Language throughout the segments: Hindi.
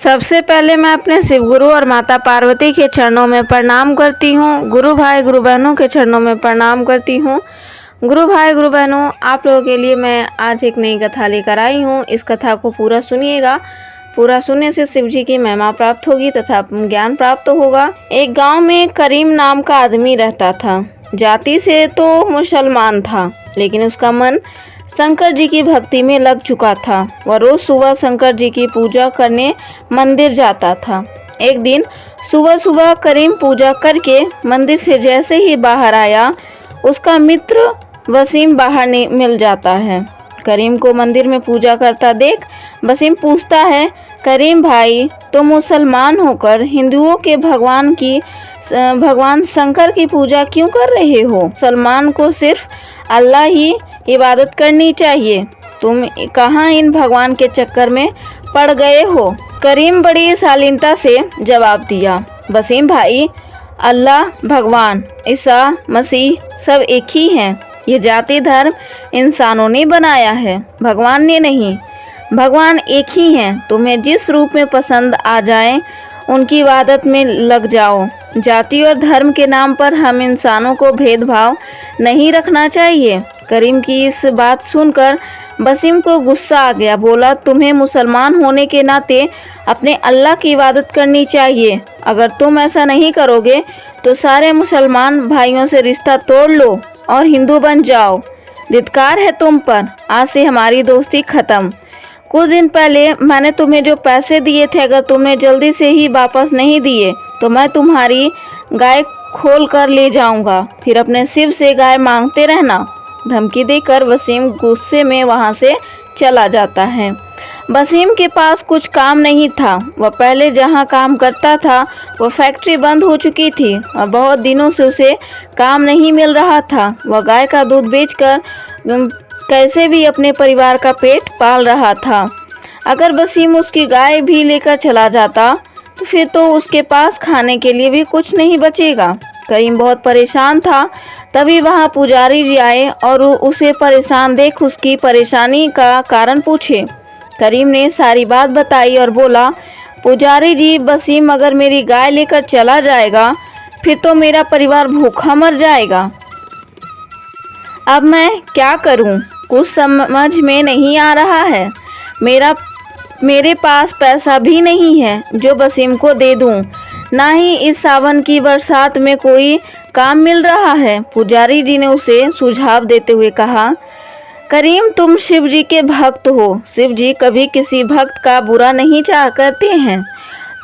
सबसे पहले मैं अपने शिव गुरु और माता पार्वती के चरणों में प्रणाम करती हूँ। गुरु भाई गुरु बहनों के चरणों में प्रणाम करती हूँ। गुरु भाई गुरु बहनों, आप लोगों के लिए मैं आज एक नई कथा लेकर आई हूँ। इस कथा को पूरा सुनिएगा। पूरा सुनने से शिव जी की महिमा प्राप्त होगी तथा ज्ञान प्राप्त होगा। एक गांव में करीम नाम का आदमी रहता था। जाति से तो मुसलमान था, लेकिन उसका मन शंकर जी की भक्ति में लग चुका था। वह रोज सुबह शंकर जी की पूजा करने मंदिर जाता था। एक दिन सुबह सुबह करीम पूजा करके मंदिर से जैसे ही बाहर आया, उसका मित्र वसीम बाहर मिल जाता है। करीम को मंदिर में पूजा करता देख वसीम पूछता है, करीम भाई, तुम मुसलमान होकर हिंदुओं के भगवान शंकर की पूजा क्यों कर रहे हो? मुसलमान को सिर्फ अल्लाह ही इबादत करनी चाहिए। तुम कहाँ इन भगवान के चक्कर में पड़ गए हो? करीम बड़ी शालीनता से जवाब दिया, वसीम भाई, अल्लाह, भगवान, ईसा मसीह सब एक ही हैं। ये जाति धर्म इंसानों ने बनाया है, भगवान ने नहीं। भगवान एक ही हैं। तुम्हें जिस रूप में पसंद आ जाए उनकी इबादत में लग जाओ। जाति और धर्म के नाम पर हम इंसानों को भेदभाव नहीं रखना चाहिए। करीम की इस बात सुनकर वसीम को गुस्सा आ गया। बोला, तुम्हें मुसलमान होने के नाते अपने अल्लाह की इबादत करनी चाहिए। अगर तुम ऐसा नहीं करोगे तो सारे मुसलमान भाइयों से रिश्ता तोड़ लो और हिंदू बन जाओ। धिक्कार है तुम पर। आज से हमारी दोस्ती खत्म। कुछ दिन पहले मैंने तुम्हें जो पैसे दिए थे, अगर तुमने जल्दी से ही वापस नहीं दिए तो मैं तुम्हारी गाय खोल कर ले जाऊंगा। फिर अपने शिव से गाय मांगते रहना। धमकी देकर वसीम गुस्से में वहां से चला जाता है। वसीम के पास कुछ काम नहीं था। वह पहले जहां काम करता था वह फैक्ट्री बंद हो चुकी थी और बहुत दिनों से उसे काम नहीं मिल रहा था। वह गाय का दूध बेचकर कैसे भी अपने परिवार का पेट पाल रहा था। अगर वसीम उसकी गाय भी लेकर चला जाता तो फिर तो उसके पास खाने के लिए भी कुछ नहीं बचेगा। करीम बहुत परेशान था। तभी वहां पुजारी जी आए और उसे परेशान देख उसकी परेशानी का कारण पूछे। करीम ने सारी बात बताई और बोला, पुजारी जी, वसीम अगर मेरी गाय लेकर चला जाएगा फिर तो मेरा परिवार भूखा मर जाएगा। अब मैं क्या करूं? कुछ समझ में नहीं आ रहा है। मेरे पास पैसा भी नहीं है जो वसीम को दे दूं। ना ही इस सावन की बरसात में कोई काम मिल रहा है। पुजारी जी ने उसे सुझाव देते हुए कहा, करीम, तुम शिव जी के भक्त हो। शिव जी कभी किसी भक्त का बुरा नहीं करते हैं।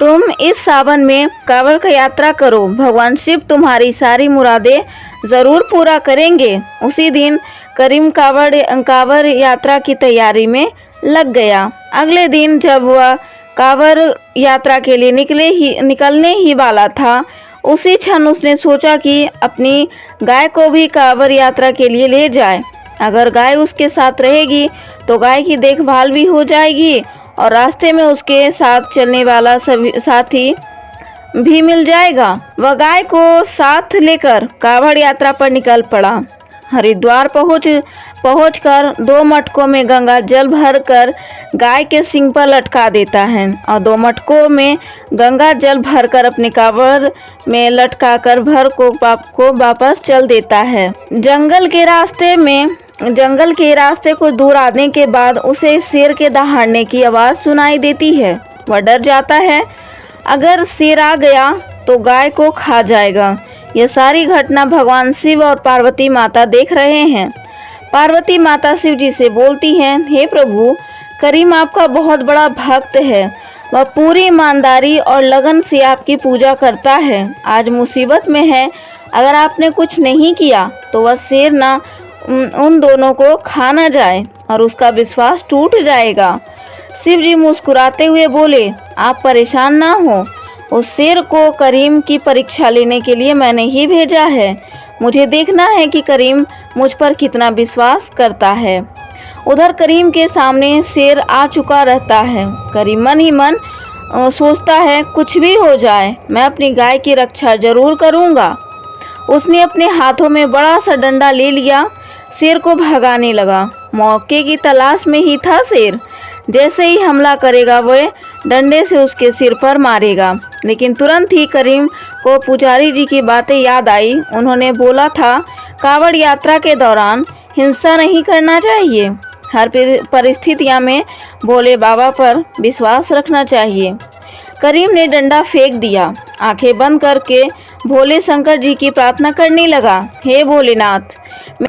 तुम इस सावन में कांवड़ की यात्रा करो। भगवान शिव तुम्हारी सारी मुरादें ज़रूर पूरा करेंगे। उसी दिन करीम कांवड़ यात्रा की तैयारी में लग गया। अगले दिन जब वह कांवड़ यात्रा के लिए निकलने ही वाला था, उसी क्षण उसने सोचा कि अपनी गाय को भी कांवड़ यात्रा के लिए ले जाए। अगर गाय उसके साथ रहेगी तो गाय की देखभाल भी हो जाएगी और रास्ते में उसके साथ चलने वाला साथी भी मिल जाएगा। वह गाय को साथ लेकर कांवड़ यात्रा पर निकल पड़ा। हरिद्वार पहुंचकर 2 मटकों में गंगा जल भरकर गाय के सींग पर लटका देता है और 2 मटकों में गंगा जल भरकर अपने कांवड़ में लटकाकर भर को वापस चल देता है। जंगल के रास्ते को दूर आने के बाद उसे शेर के दहाड़ने की आवाज़ सुनाई देती है। वह डर जाता है, अगर शेर आ गया तो गाय को खा जाएगा। यह सारी घटना भगवान शिव और पार्वती माता देख रहे हैं। पार्वती माता शिव जी से बोलती हैं, हे प्रभु, करीम आपका बहुत बड़ा भक्त है। वह पूरी ईमानदारी और लगन से आपकी पूजा करता है। आज मुसीबत में है। अगर आपने कुछ नहीं किया तो वह शेर ना उन दोनों को खा ना जाए और उसका विश्वास टूट जाएगा। शिव जी मुस्कुराते हुए बोले, आप परेशान ना हो। उस शेर को करीम की परीक्षा लेने के लिए मैंने ही भेजा है। मुझे देखना है कि करीम मुझ पर कितना विश्वास करता है। उधर करीम के सामने शेर आ चुका रहता है। करीम मन ही मन सोचता है, कुछ भी हो जाए मैं अपनी गाय की रक्षा जरूर करूँगा। उसने अपने हाथों में बड़ा सा डंडा ले लिया, शेर को भगाने लगा। मौके की तलाश में ही था शेर। जैसे ही हमला करेगा वह डंडे से उसके सिर पर मारेगा। लेकिन तुरंत ही करीम को पुजारी जी की बातें याद आई। उन्होंने बोला था, कावड़ यात्रा के दौरान हिंसा नहीं करना चाहिए। हर परिस्थितियों में भोले बाबा पर विश्वास रखना चाहिए। करीम ने डंडा फेंक दिया। आंखें बंद करके भोले शंकर जी की प्रार्थना करने लगा, हे भोलेनाथ,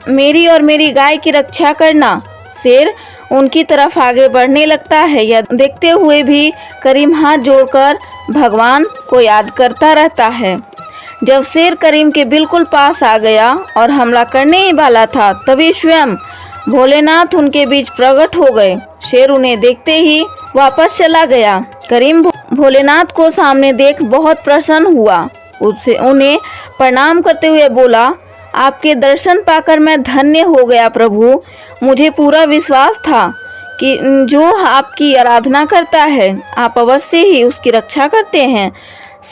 मेरी और मेरी गाय की रक्षा करना। शेर उनकी तरफ आगे बढ़ने लगता है। यह देखते हुए भी करीम हाथ जोड़कर भगवान को याद करता रहता है। जब शेर करीम के बिल्कुल पास आ गया और हमला करने ही वाला था, तभी स्वयं भोलेनाथ उनके बीच प्रकट हो गए। शेर उन्हें देखते ही वापस चला गया। करीम भोलेनाथ को सामने देख बहुत प्रसन्न हुआ। उन्हें प्रणाम करते हुए बोला, आपके दर्शन पाकर मैं धन्य हो गया प्रभु। मुझे पूरा विश्वास था कि जो आपकी आराधना करता है, आप अवश्य ही उसकी रक्षा करते हैं।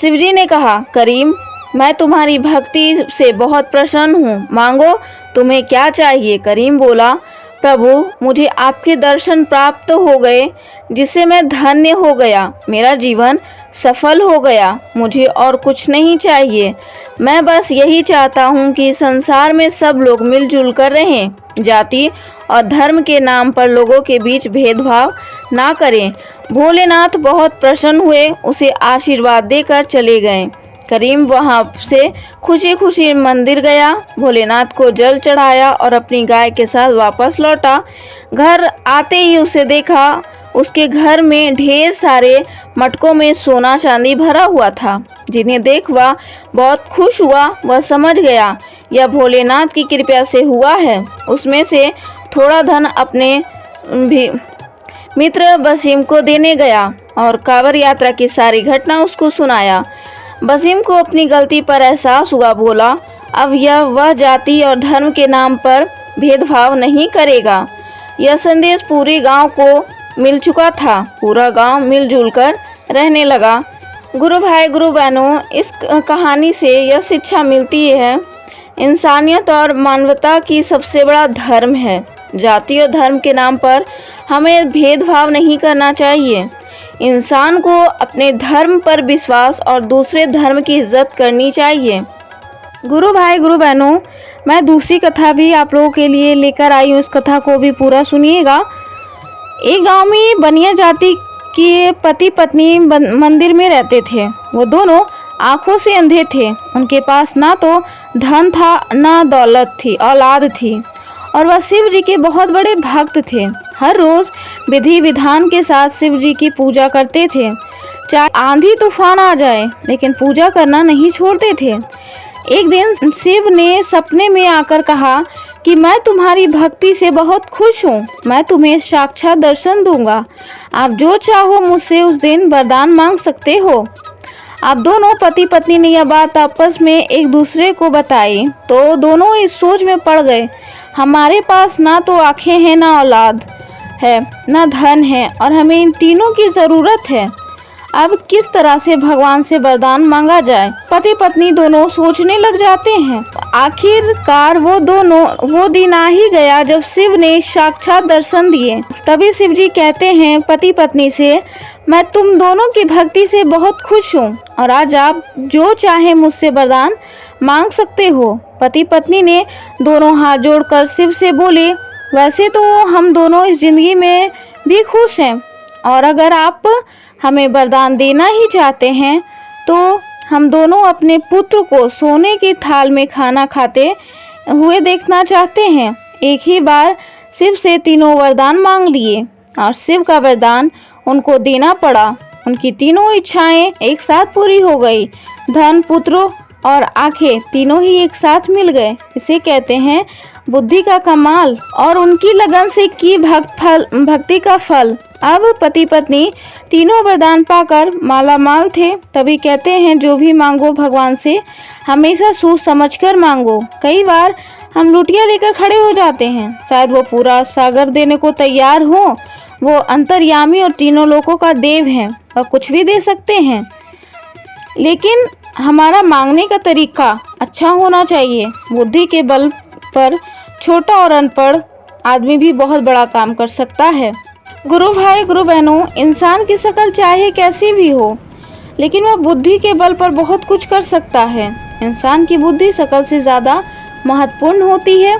शिवजी ने कहा, करीम, मैं तुम्हारी भक्ति से बहुत प्रसन्न हूँ, मांगो तुम्हें क्या चाहिए। करीम बोला, प्रभु, मुझे आपके दर्शन प्राप्त हो गए, जिससे मैं धन्य हो गया। मेरा जीवन सफल हो गया। मुझे और कुछ नहीं चाहिए। मैं बस यही चाहता हूँ कि संसार में सब लोग मिलजुल कर रहें, जाति और धर्म के नाम पर लोगों के बीच भेदभाव ना करें। भोलेनाथ बहुत प्रसन्न हुए, उसे आशीर्वाद देकर चले गए। करीम वहां से खुशी खुशी मंदिर गया, भोलेनाथ को जल चढ़ाया और अपनी गाय के साथ वापस लौटा। घर आते ही उसे देखा, उसके घर में ढेर सारे मटकों में सोना चांदी भरा हुआ था, जिन्हें देख वह बहुत खुश हुआ। वह समझ गया यह भोलेनाथ की कृपा से हुआ है। उसमें से थोड़ा धन अपने भी मित्र वसीम को देने गया और कांवड़ यात्रा की सारी घटना उसको सुनाया। वसीम को अपनी गलती पर एहसास हुआ। बोला, अब यह वह जाति और धर्म के नाम पर भेदभाव नहीं करेगा। यह संदेश पूरे गांव को मिल चुका था। पूरा गांव मिलजुल कर रहने लगा। गुरु भाई गुरु बहनों, इस कहानी से यह शिक्षा मिलती है, इंसानियत और मानवता की सबसे बड़ा धर्म है। जाति और धर्म के नाम पर हमें भेदभाव नहीं करना चाहिए। इंसान को अपने धर्म पर विश्वास और दूसरे धर्म की इज्जत करनी चाहिए। गुरु भाई गुरु बहनों, मैं दूसरी कथा भी आप लोगों के लिए लेकर आई हूँ। इस कथा को भी पूरा सुनिएगा। एक गांव में बनिया जाति के पति पत्नी मंदिर में रहते थे। वो दोनों आंखों से अंधे थे। उनके पास ना तो धन था, ना दौलत थी, औलाद थी, और वह शिव जी के बहुत बड़े भक्त थे। हर रोज विधि विधान के साथ शिव जी की पूजा करते थे। चाहे आंधी तूफान आ जाए, लेकिन पूजा करना नहीं छोड़ते थे। एक दिन शिव ने सपने में आकर कहा कि मैं तुम्हारी भक्ति से बहुत खुश हूँ, मैं तुम्हें साक्षात दर्शन दूंगा। आप जो चाहो मुझसे उस दिन वरदान मांग सकते हो। आप दोनों पति पत्नी ने यह बात आपस में एक दूसरे को बताई तो दोनों इस सोच में पड़ गए, हमारे पास ना तो आंखें हैं, ना औलाद है, ना धन है, और हमें इन तीनों की ज़रूरत है। अब किस तरह से भगवान से वरदान मांगा जाए। पति पत्नी दोनों सोचने लग जाते हैं। आखिरकार वो दिन आ ही गया जब शिव ने साक्षात दर्शन दिए। तभी शिव जी कहते हैं पति पत्नी से, मैं तुम दोनों की भक्ति से बहुत खुश हूँ और आज आप जो चाहे मुझसे वरदान मांग सकते हो। पति पत्नी ने दोनों हाथ जोड़कर शिव से बोले, वैसे तो हम दोनों इस जिंदगी में भी खुश हैं, और अगर आप हमें वरदान देना ही चाहते हैं तो हम दोनों अपने पुत्र को सोने की थाल में खाना खाते हुए देखना चाहते हैं। एक ही बार शिव से तीनों वरदान मांग लिए और शिव का वरदान उनको देना पड़ा। उनकी तीनों इच्छाएं एक साथ पूरी हो गई। धन, पुत्र और आंखें तीनों ही एक साथ मिल गए। इसे कहते हैं बुद्धि का कमाल और उनकी लगन से की भक्ति का फल। अब पति पत्नी तीनों वरदान पाकर माला माल थे। तभी कहते हैं जो भी मांगो भगवान से हमेशा सोच समझकर मांगो। कई बार हम लुटिया लेकर खड़े हो जाते हैं, शायद वो पूरा सागर देने को तैयार हो। वो अंतर्यामी और तीनों लोगों का देव हैं और कुछ भी दे सकते हैं, लेकिन हमारा मांगने का तरीका अच्छा होना चाहिए। बुद्धि के बल पर छोटा और अनपढ़ आदमी भी बहुत बड़ा काम कर सकता है। गुरु भाई गुरु बहनों, इंसान की शक्ल चाहे कैसी भी हो, लेकिन वह बुद्धि के बल पर बहुत कुछ कर सकता है। इंसान की बुद्धि शक्ल से ज़्यादा महत्वपूर्ण होती है।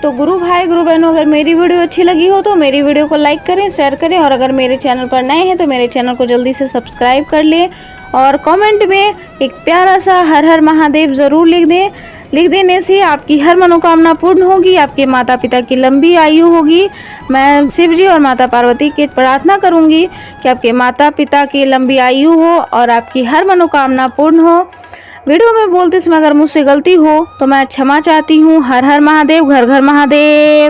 तो गुरु भाई गुरु बहनों, अगर मेरी वीडियो अच्छी लगी हो तो मेरी वीडियो को लाइक करें, शेयर करें, और अगर मेरे चैनल पर नए हैं तो मेरे चैनल को जल्दी से सब्सक्राइब कर लें और कमेंट में एक प्यारा सा हर हर महादेव ज़रूर लिख दें। लिख देने से आपकी हर मनोकामना पूर्ण होगी, आपके माता पिता की लंबी आयु होगी। मैं शिव जी और माता पार्वती की प्रार्थना करूंगी कि आपके माता पिता की लंबी आयु हो और आपकी हर मनोकामना पूर्ण हो। वीडियो में बोलते समय अगर मुझसे गलती हो तो मैं क्षमा चाहती हूँ। हर हर महादेव, घर घर महादेव।